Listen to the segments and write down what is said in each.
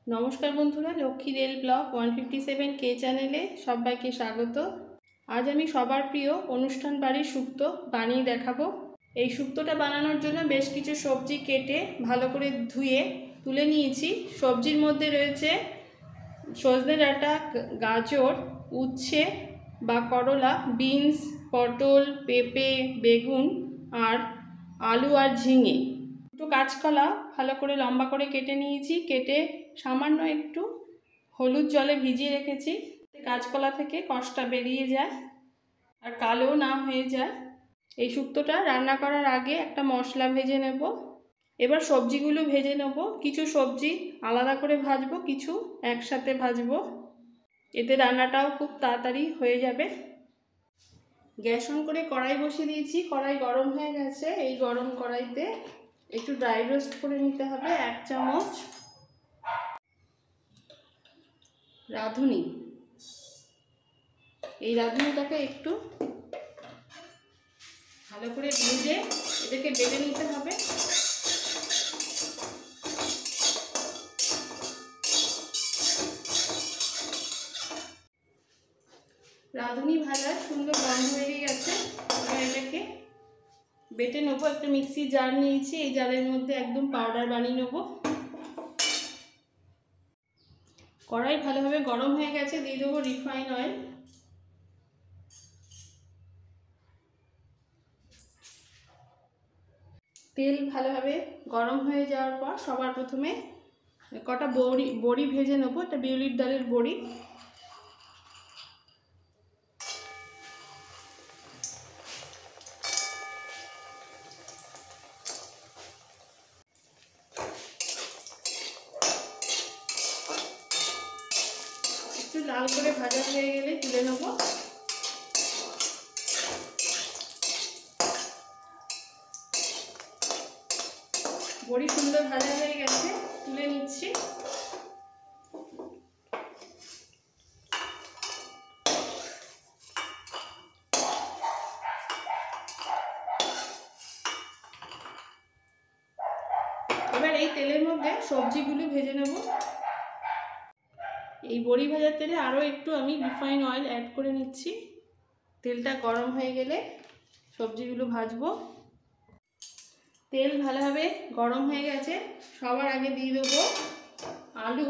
নমস্কার বন্ধুরা, Lakshmi rail blog 157 কে চ্যানেলে সবাইকে স্বাগত। আজ আমি সবার প্রিয় অনুষ্ঠান বাড়ির শুক্তো বানিয়ে দেখাবো। এই শুক্তোটা বানানোর জন্য বেশ কিছু সবজি কেটে ভালো করে ধুয়ে তুলে নিয়েছি। সবজির মধ্যে রয়েছে সজনে ডাঁটা, গাজর, উচ্ছে বা করলা, বিনস, পটল, পেঁপে, বেগুন আর আলু আর ঝিঙে। দুটো কাঁচকলা ভালো করে লম্বা করে কেটে নিয়েছি। কেটে সামান্য একটু হলুদ জলে ভিজিয়ে রেখেছি, কাঁচকলা থেকে কষটা বেরিয়ে যায় আর কালো না হয়ে যায়। এই শুক্তোটা রান্না করার আগে একটা মশলা ভেজে নেব। এবার সবজিগুলো ভেজে নেব। কিছু সবজি আলাদা করে ভাজবো, কিছু একসাথে ভাজবো। এতে রান্নাটাও খুব তাড়াতাড়ি হয়ে যাবে। গ্যাস অন করে কড়াই বসিয়ে দিয়েছি। কড়াই গরম হয়ে গেছে। এই গরম কড়াইতে একটু ড্রাই রোস্ট করে নিতে হবে। 1 চামচ রাঁধুনি। এই রাঁধুনিটাকে একটু ভালো করে ভেজে এটাকে বেটে নিতে হবে। রাঁধুনি ভাজার সুন্দর গন্ধ বেরিয়ে গেছে। এবার এটাকে বেটে নেবো। একটা মিক্সির জার নিয়েছি, এই জারের মধ্যে একদম পাউডার বানিয়ে নেবো। কড়াই ভালোভাবে গরম হয়ে গেছে, দিয়ে দেবো রিফাইন অয়েল। তেল ভালোভাবে গরম হয়ে যাওয়ার পর সবার প্রথমে কটা বড়ি ভেজে নেবো। এটা বিউলির ডালের বড়ি। একটু লাল করে ভাজা হয়ে গেলে তুলে নেব। বড়ি সুন্দর ভাজা হয়ে গেছে, তুলে নিচ্ছি। এবার এই তেলের মধ্যে সবজিগুলো ভেজে নেব। এই বড়ি ভাজার তেলে আরও একটু আমি রিফাইন অয়েল অ্যাড করে নিচ্ছি। তেলটা গরম হয়ে গেলে সবজিগুলো ভাজবো। তেল ভালোভাবে গরম হয়ে গেছে। সবার আগে দিয়ে দেবো আলু।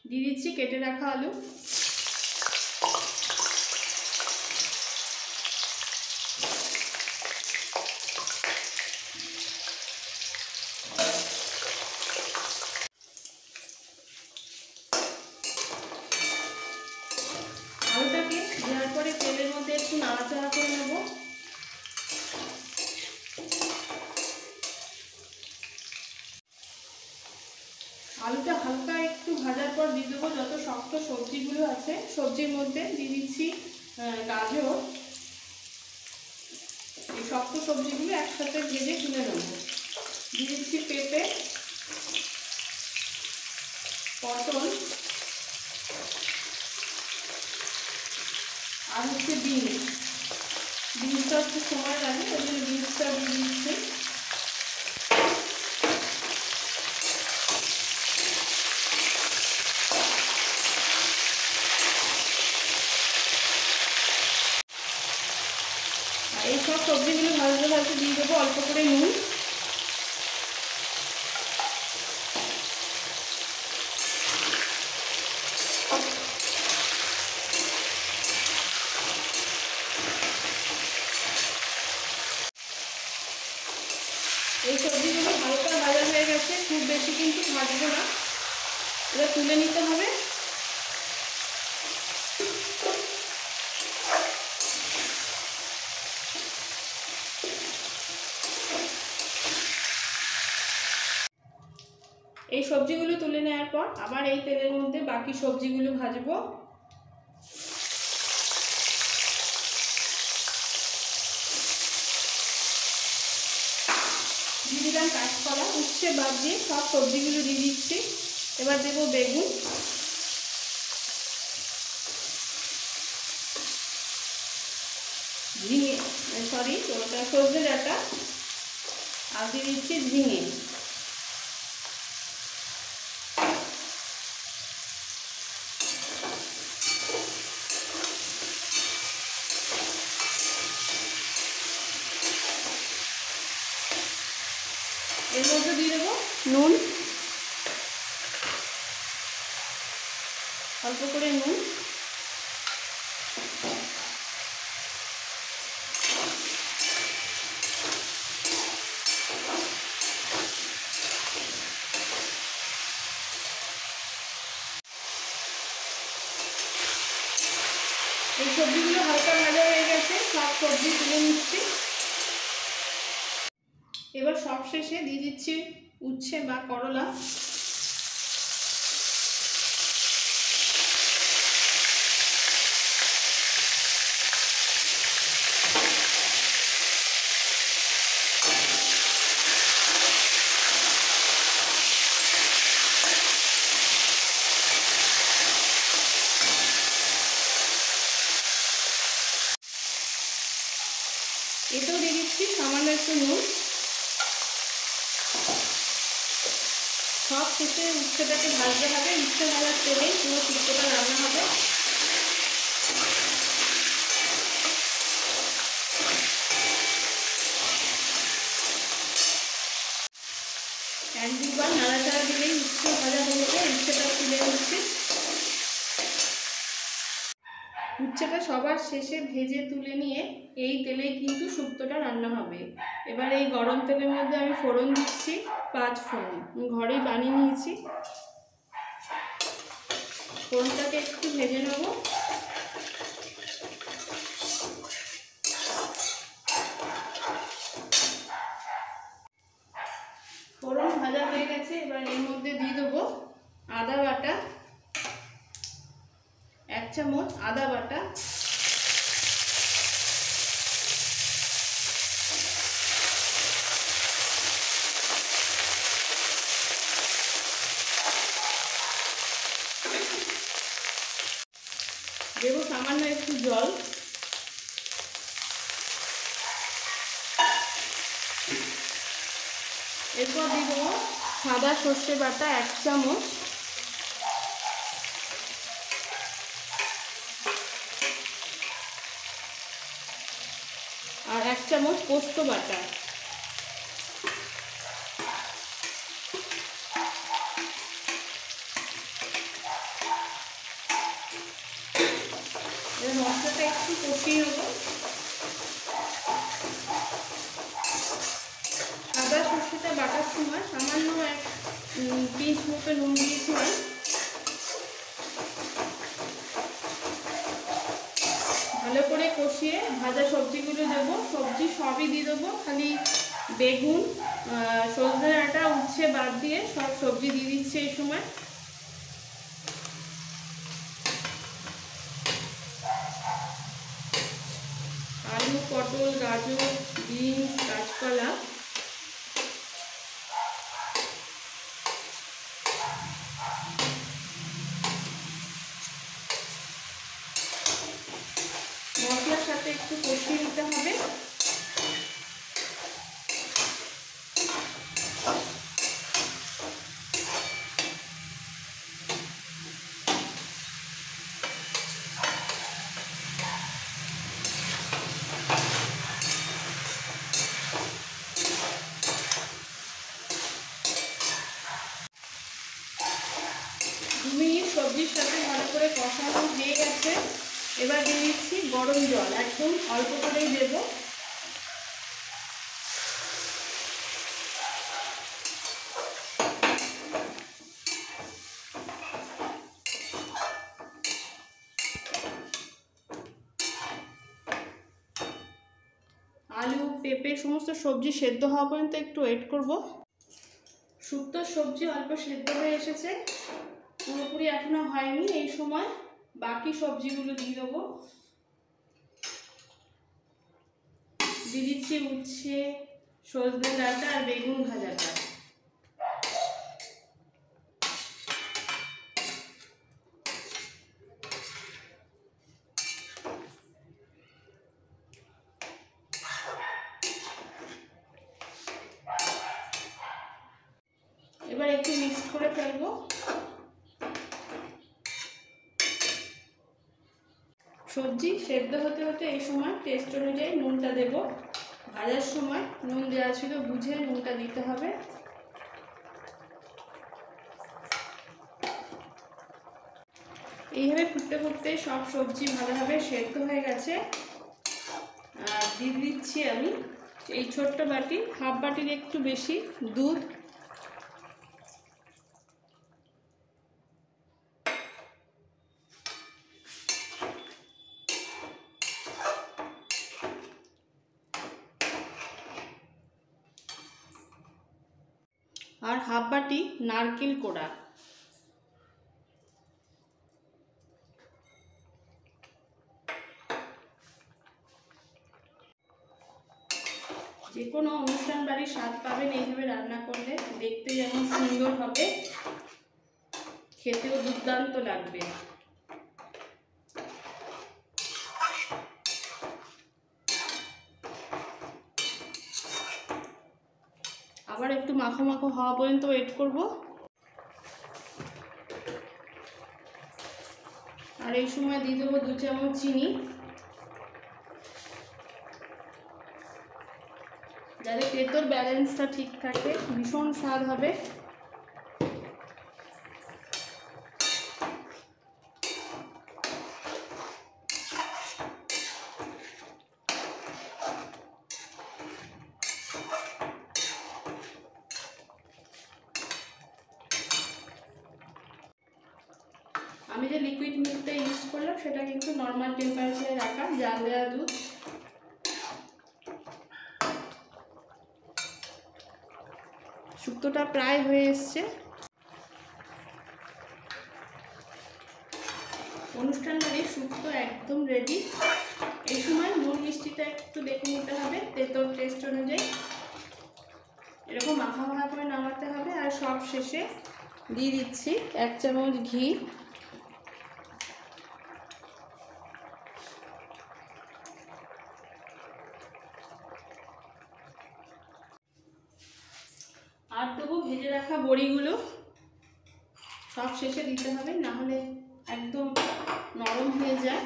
দিয়ে দিচ্ছি কেটে রাখা আলু। আলুটাকে দেওয়ার পরে তেলের মধ্যে একটু নাড়াচাড়া করে নেব। আলুটা হালকা একটু ভাজার পর দিয়ে দেবো যত শক্ত সবজিগুলো আছে। সবজির মধ্যে দিয়ে দিচ্ছি গাজর। এই শক্ত সবজিগুলো একসাথে ভেজে তুলে নেব। দিয়ে দিচ্ছি পেঁপে, পটল আর হচ্ছে বিনস। বিনসটা একটু সময় লাগে, ওই জন্য বিনসটা দিয়ে দিচ্ছি। এই সব সবজিগুলো ভাজতে ভাজতে দিয়ে দেবো অল্প করে নুন। এই সবজিগুলো হালকা ভাজা হয়ে গেছে, খুব বেশি কিন্তু ভাজবো না, এটা তুলে নিতে হবে। এই সবজিগুলো তুলে নেওয়ার পর আবার এই তেলের মধ্যে বাকি সবজিগুলো ভাজবো। দিয়ে দিলাম কাঁচকলা, উচ্ছে বাদ দিয়ে সব সবজিগুলো দিয়ে দিচ্ছি। এবার দেবো বেগুন, সজনে ডাঁটা, আর দিয়ে দিচ্ছি ঝিঙে। এর মধ্যে দিয়ে দেবো নুন, অল্প করে নুন, এই সবজিগুলো হালকা ভাজা হয়ে গেছে, সব সবজি তুলে নিচ্ছি। এবার সবশেষে দিয়ে দিচ্ছি উচ্ছে বা করলা। এতেও দিয়ে দিচ্ছি সামান্য একটু নুন। সব শেষে উচ্ছেটাকে ভাজতে হবে, উচ্ছে ভাজার তেলেই পুরো শুক্তোটা রান্না হবে। এক দুবার নাড়াচাড়া দিলেই উচ্ছে ভাজা হয়ে যাবে। উচ্ছেটা তুলে নিচ্ছি। উচ্ছেটা সবার শেষে ভেজে তুলে নিয়ে এই তেলেই কিন্তু শুক্তোটা রান্না হবে। এবার এই গরম তেলের মধ্যে আমি ফোড়ন দিচ্ছি 5 ফোড়ন, ঘরেই বানিয়ে নিয়েছি। ফোড়নটাকে একটু ভেজে নেব। ফোড়ন ভাজা হয়ে গেছে, এবার এর মধ্যে দিয়ে দেবো আদা বাটা, 1 চামচ আদা বাটা, দেবো সামান্য একটু জল, এরপর দিয়ে দেবো সাদা সর্ষে বাটা 1 চামচ, আর 1 চামচ পোস্ত বাটা। এবার মশলাটা একটু কষিয়ে নেব। আদা সর্ষেটা বাটার সময় সামান্য 1 পিঞ্চ মতো নুন দিয়েছিলাম। ভালো করে কষিয়ে ভাজা সবজিগুলো দেবো। সবজি সবই দিয়ে দেবো, খালি বেগুন, সজনে ডাঁটা, উচ্ছে বাদ দিয়ে সব সবজি দিয়ে দিচ্ছি এই সময়। আলু, পটল, গাজর, বিনস, কাঁচকলা, মশলার সাথে একটু কষিয়ে নিতে হবে। সবজির সাথে ভালো করে কষানো হয়ে গেছে। এবার দিয়ে দিচ্ছি গরম জল, একদম অল্প করেই দেবো। আলু, পেঁপে সমস্ত সবজি সেদ্ধ হওয়া পর্যন্ত একটু ওয়েট করব। শুক্তোর সবজি অল্প সেদ্ধ হয়ে এসেছে, পুরোপুরি এখনো হয়নি। এই সময় বাকি সবজিগুলো দিয়ে দেবো। দিয়ে দিচ্ছি উচ্ছে, সজনে ডাঁটা আর বেগুন ভাজাটা। এবার একটু মিক্স করে ফেলবো। সবজি সেদ্ধ হতে হতে এই সময় টেস্ট অনুযায়ী নুনটা দেব। ভাজার সময় নুন দেওয়া ছিল, বুঝে নুনটা দিতে হবে। এইভাবে ফুটতে ফুটতে সব সবজি ভালোভাবে সেদ্ধ হয়ে গেছে। আর দিয়ে দিচ্ছি আমি এই ছোট্ট বাটি, হাফ বাটির একটু বেশি দুধ। আর হাফ বাটি নারকেল কোড়া। যে কোনো অনুষ্ঠান বাড়ির স্বাদ পাবেন এইভাবে রান্না করলে, দেখতে যেমন সুন্দর হবে, খেতেও দুর্দান্ত লাগবে। আবার একটু মাখো মাখো হওয়া পর্যন্ত ওয়েট করব। আর এই সময় দিয়ে দেবো 2 চামচ চিনি, যাতে তেঁতোর ব্যালেন্সটা ঠিক থাকে, ভীষণ স্বাদ হবে। আমি যে লিকুইড মিল্কটা ইউজ করলাম সেটা কিন্তু নর্মাল টেম্পারেচারে রাখা জাল দেওয়া দুধ। শুক্তোটা প্রায় হয়ে এসছে। অনুষ্ঠান বাড়ির শুক্তো একদম রেডি। এই সময় নুন মিষ্টিটা একটু দেখে নিতে হবে তেঁতোর টেস্ট অনুযায়ী। এরকম মাখা মাখা করে নামাতে হবে। আর সব শেষে দিয়ে দিচ্ছি 1 চামচ ঘি। আর দেবো ভেজে রাখা বড়িগুলো, সব শেষে দিতে হবে, না হলে একদম নরম হয়ে যায়।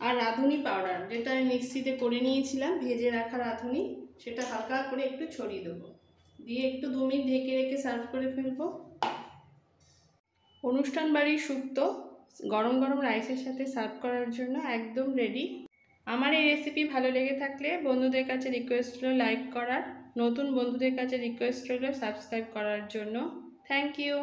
আর রাঁধুনি পাউডার, যেটা আমি মিক্সিতে করে নিয়েছিলাম ভেজে রাখা রাঁধুনি, সেটা হালকা করে একটু ছড়িয়ে দেবো। দিয়ে একটু 2 মিনিট ঢেকে রেখে সার্ভ করে ফেলবো। অনুষ্ঠান বাড়ির শুক্তো গরম গরম রাইসের সাথে সার্ভ করার জন্য একদম রেডি। আমার এই রেসিপি ভালো লেগে থাকলে বন্ধুদের কাছে রিকোয়েস্ট রইল লাইক করার, নতুন বন্ধুদের কাছে রিকোয়েস্ট রইল সাবস্ক্রাইব করার জন্য। Thank you.